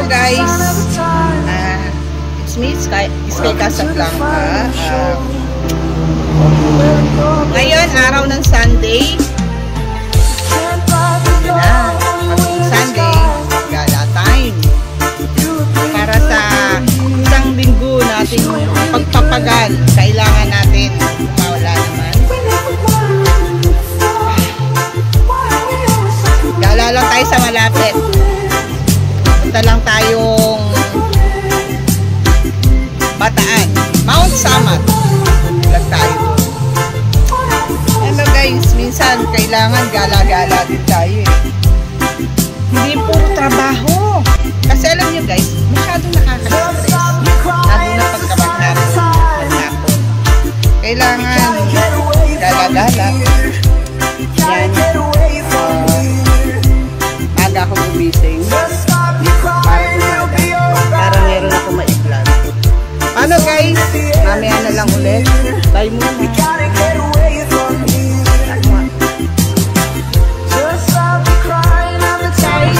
guys, it's me, Sky Casablanca. Ngayon, araw ng Sunday. Sunday, gala time. Para sa isang linggo nating pagpapagal, kailangan natin mawala naman. Gala lang tayo sa malapit. Punta lang tayong Bataan, Mount Samat. Lag tayo doon. Hello guys, minsan kailangan gala-gala din tayo eh. Hindi puro trabaho. Kasi alam nyo guys, masyadong nakaka-stress. Lalo na pagkamaghapon. Kailangan gala-gala. Yan. Aga ako gumising. Para meron ako ma-i-plan. Ano guys? Mamaya na lang ulit. Bye muna. Just stop crying all the time.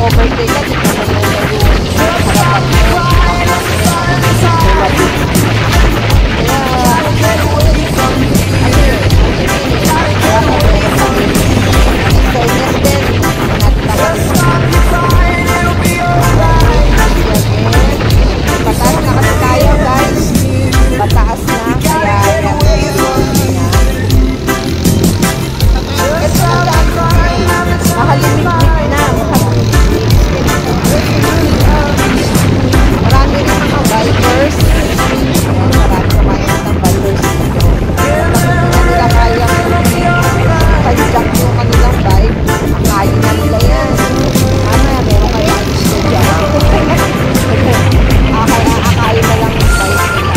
mag-overtake ka, di ka na yung harapan mo. Pataas na kasi tayo guys. Pataas na. Kaya mahalimit na. Marami rin mga bikers. Marami kumain ng bikers dito. Nila kaya pag-jack yung kanilang bike. Kaya na nila yan. Mamaya meron kayo gusto dyan. Akaya na lang yung bike nila.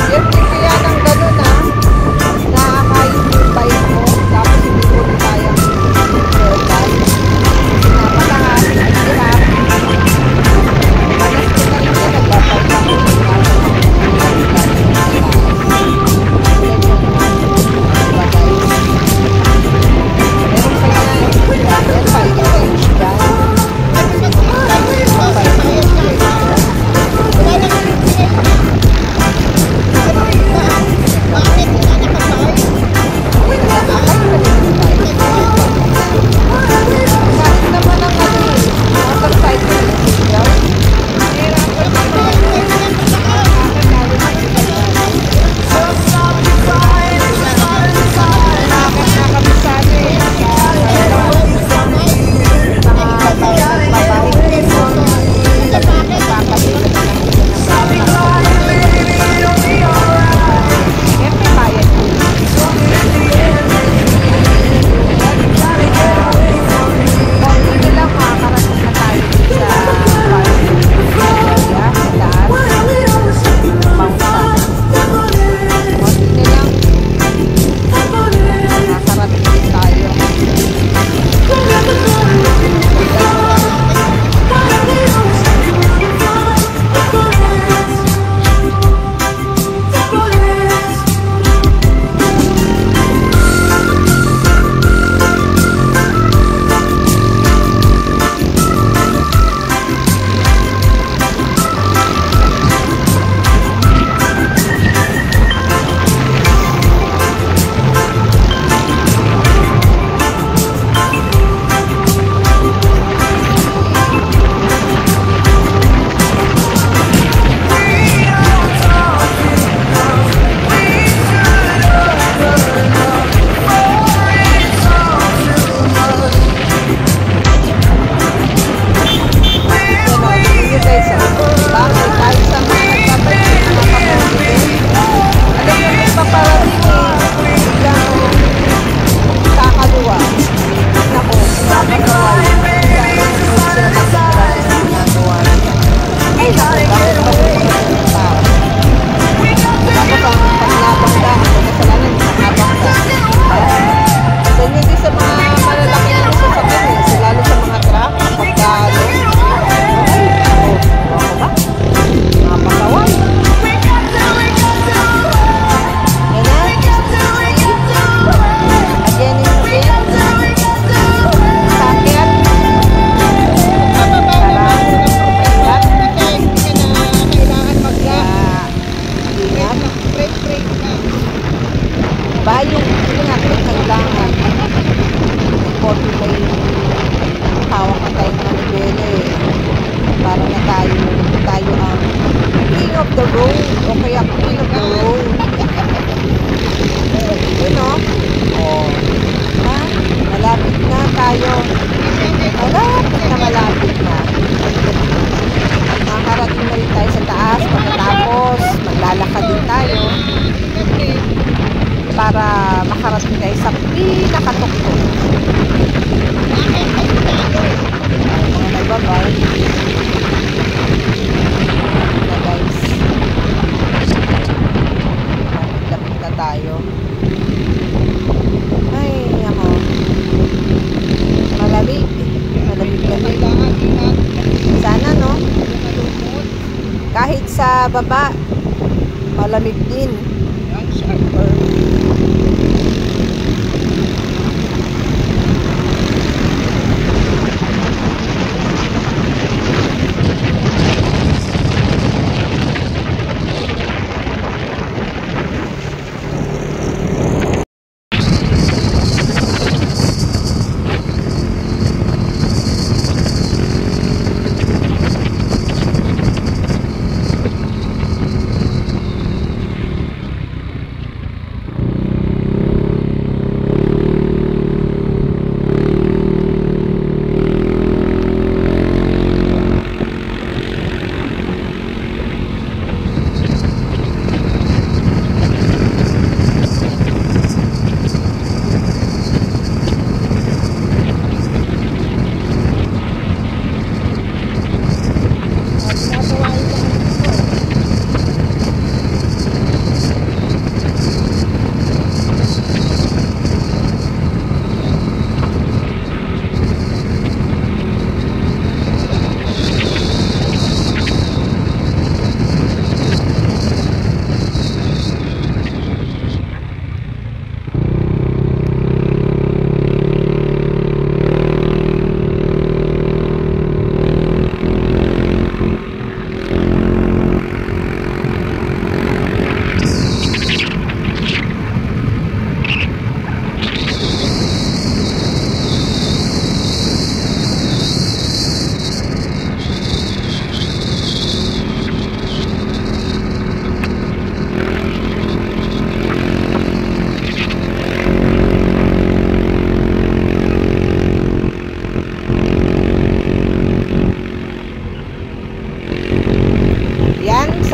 Siyempre kaya ng ganun nakakain yung bike mo. Tapos hindi mo rin kaya verbal. Napataas, ang hirap. Manas ko na rin na nagbabalik ako. para makarating tayo sa pinakatuktok. Mga nagbabay. Na guys. Lapit na tayo. Ay, ako. Malamig. Malamig-lamig. Sana, no? Kahit sa baba, malamig din.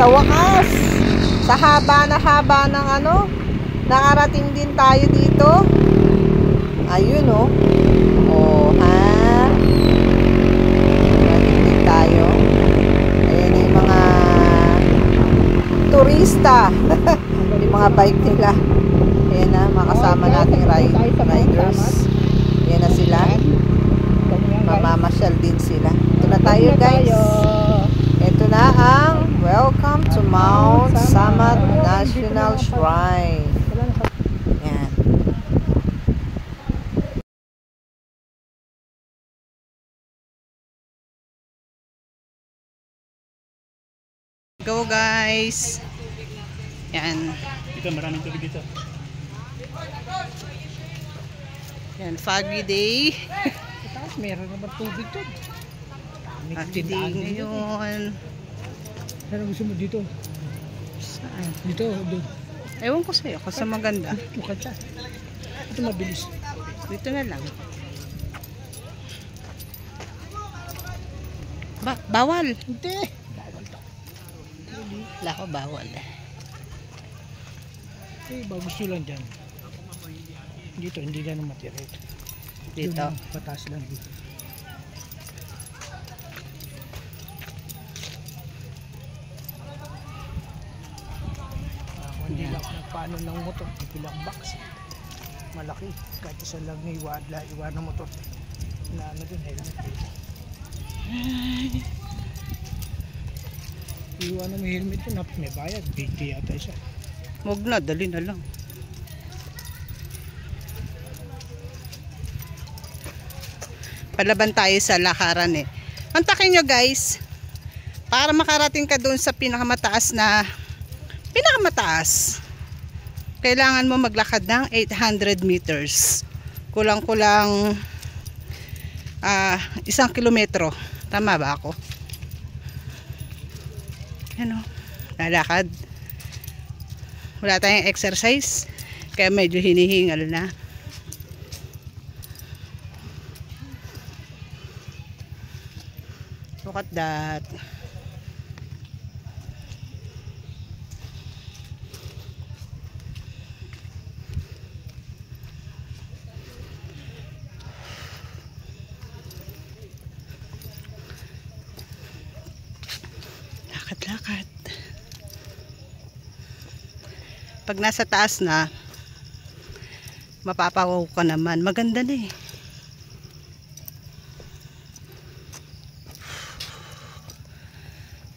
Sa wakas, sa haba ng ano, nakarating din tayo dito. Ayun oh. Oh, ha? Nakarating din tayo. Ayan yung mga turista. Yung mga bike nila. Ayan na, makasama nating riders. Ayan na sila. Mamamasyal din sila. Ito na tayo, guys. Ito na ang Welcome to Mount Samat National Shrine. Ayan. Go, guys. Yan. Dito maraming tubig dito. Yan, foggy day. Tapos meron naman tubig to. Foggy day ngayon. Ano gusto mo dito? Saan? Dito, doon. Ewan ko sa'yo, kasi maganda. Mukha siya. Ito mabilis. Dito na lang. Bawal. Hindi. Bawal to. Wala ko bawal. Eh, bagus nyo lang dyan. Dito, hindi ganun matira ito. Dito. Yung patas lang dito. Ako hindi lang paano ng motor. Ilang box. Malaki. Kahit isa lang iwan ng motor. Na ano din, helmet dito. Iwan ng helmet ko na may bayad. 20 yata isa. Huwag na, dali na lang. Palaban tayo sa lakaran eh. Kontakin nyo guys, para makarating ka doon sa pinakamataas, kailangan mo maglakad ng 800 meters. Kulang-kulang 1 kilometro. Tama ba ako? Ano? Lalakad. Wala tayong exercise, kaya medyo hinihingal na. Look at that. Lakad-lakad. Pag nasa taas na, mapapawaw ka naman. Maganda na eh.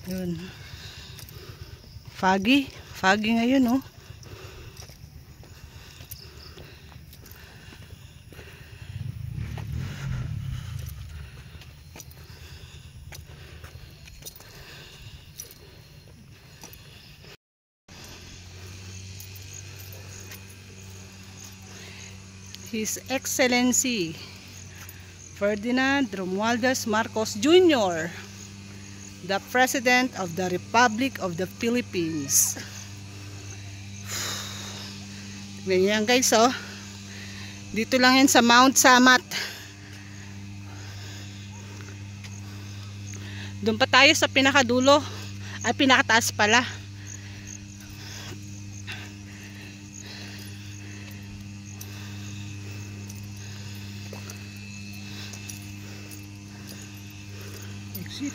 Yun. Foggy. Foggy ngayon oh. His Excellency Ferdinand Romualdez Marcos Jr., the President of the Republic of the Philippines. Ganyan guys oh. Dito lang yan sa Mount Samat. Doon pa tayo sa pinakadulo. Ay, pinakataas pala. Exit.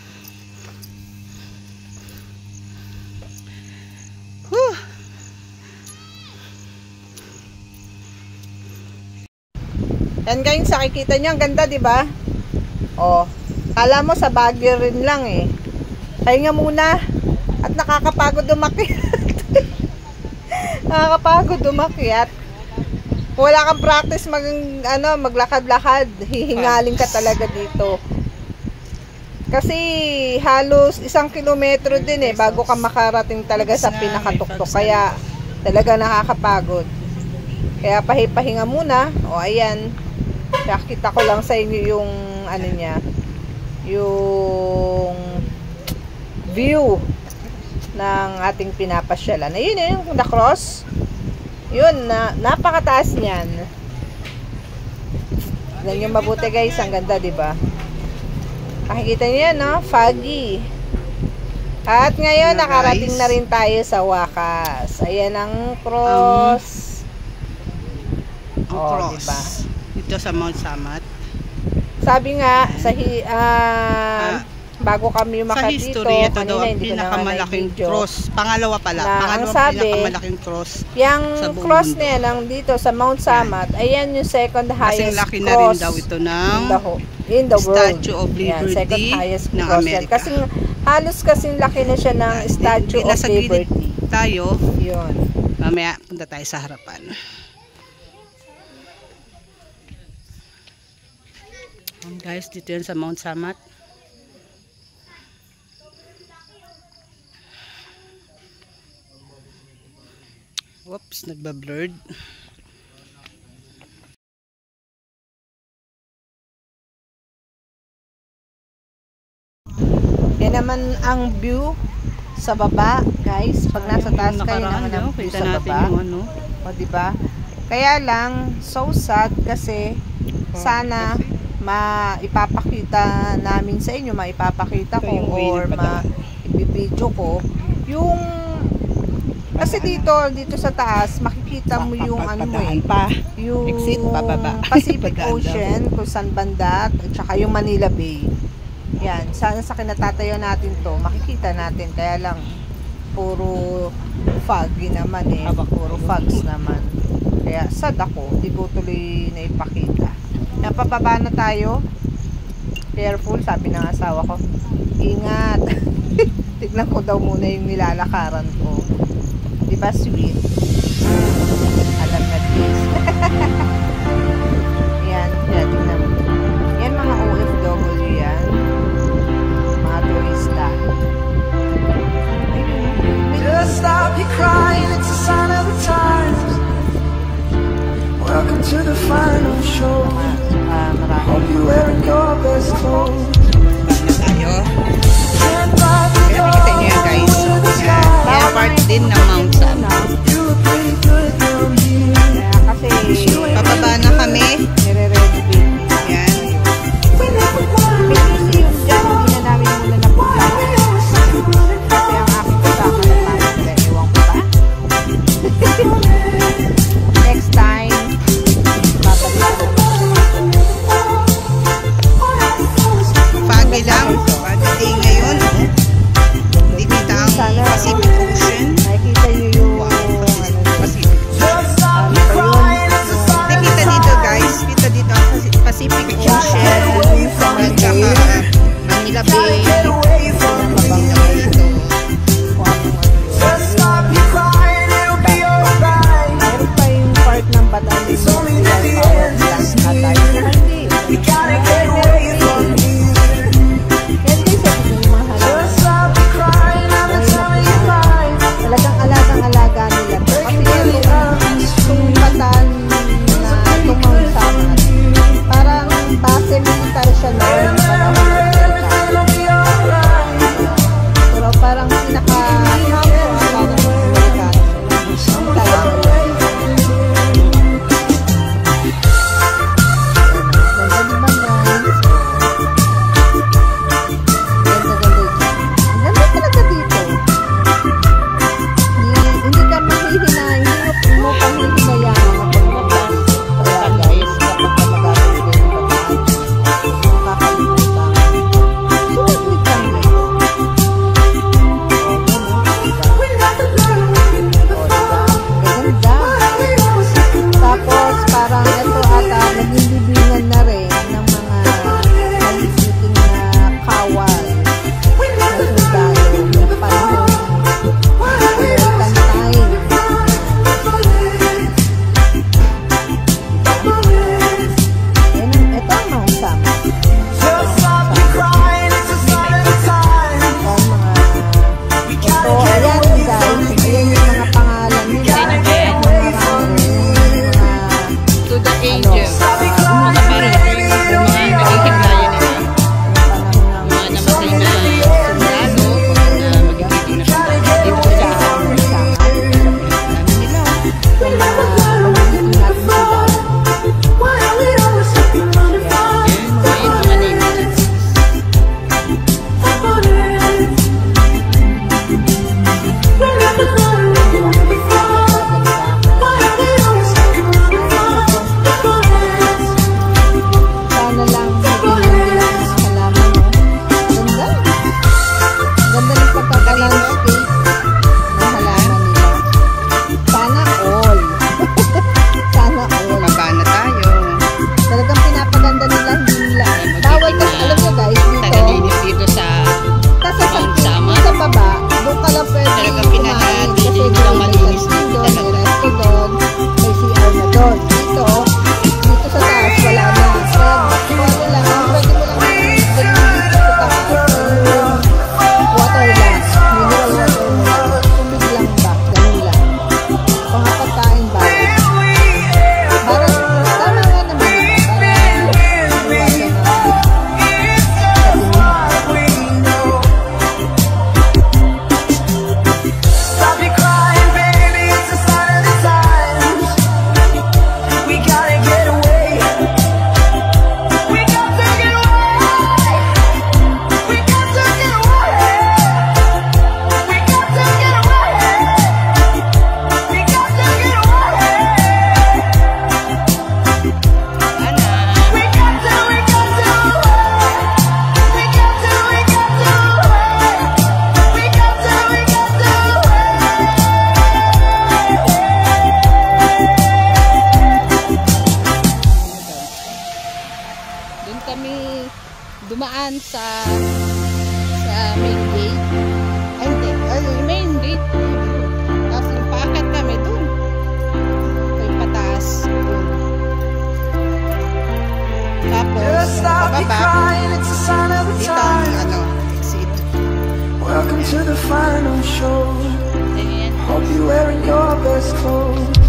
Yan guys, nakikita nyo, ang ganda, di ba? Oh, kala mo sa Baguio rin lang eh. Pahinga muna. At nakakapagod umakyat. Nakakapagod umakyat. Kung wala kang practice maglakad-lakad, hihingalin ka talaga dito. Kasi halos 1 kilometro din eh bago ka makarating talaga sa pinakatuktok. Kaya talaga nakakapagod. Kaya pahinga muna. O ayan. Nakita ko lang sa inyo yung ano niya, yung view ng ating pinapasyalan. Ayun eh, yung the cross. Yun, napakataas niyan. Tignan yung mabuti guys, ang ganda, 'di ba? Makikita niyo yan, no? Foggy. At ngayon, Mga nakarating guys. na rin tayo sa wakas. Ayan ang cross. Ang Oh, cross. diba? Dito sa Mount Samat. Sabi nga, bago kami Sa umakyat history, dito, ito daw kanina ang hindi ko na nga pinakamalaking na-video. cross. Pangalawa pala. Na ang Pangalawang sabi, pinakamalaking cross. Yung sa buong cross mundo. na yan, ang dito sa Mount Samat, ayan yung second Kasing highest laki na rin cross daw ito ng in the world. Statue of Yan, Liberty second highest ng cross yan. Amerika. Kasing, halos kasing laki na siya ng Statue of Nasa gilid Liberty. tayo. Yun. Mamaya punta tayo sa harapan. Guys, dito yan sa Mount Samat. Whoops, nagba-blurred. Yan naman ang view sa baba, guys. Pag nasa taas kayo naman ang view Kita sa natin baba. yung ano. O, diba? Kaya lang, so sad kasi sana maipapakita namin sa inyo, maipapakita ko Yung way or ng padaan. maipipidyo ko yung kasi dito sa taas makikita mo yung ano mo eh, pa. yung Exit, pababa. Pacific Padaan daw. Ocean kung saan banda at saka yung Manila Bay. Yan, sana sa kinatatayo natin to makikita natin, kaya lang puro foggy naman eh, puro fogs naman, kaya sad ako, di ko tuloy na ipakita. Yan, papaba na tayo, careful, sabi ng asawa ko, ingat. Tignan ko daw muna yung nilalakaran ko, di ba sweet? Alam na this. Yan, tignan mo. Yan mga OFW yan, mga turista. Just stop your crying, it's a sign of the times. Welcome to the final show. Marami. Hope you're wearing your best clothes. Tayo. Stand by the Kaya nakita nyo yan, guys. Yan. Yan part din ng Mount Samat. You look pretty good down here. Kaya kasi Pababa dumaan sa main gate. Ay, hindi. Main gate. Tapos paakyat kami dun. May pataas dun. Tapos, Just stop your pababa. crying, it's a sign of the Dito ang time. exit. Welcome to the final show. Ayan. Hope you're wearing your best clothes.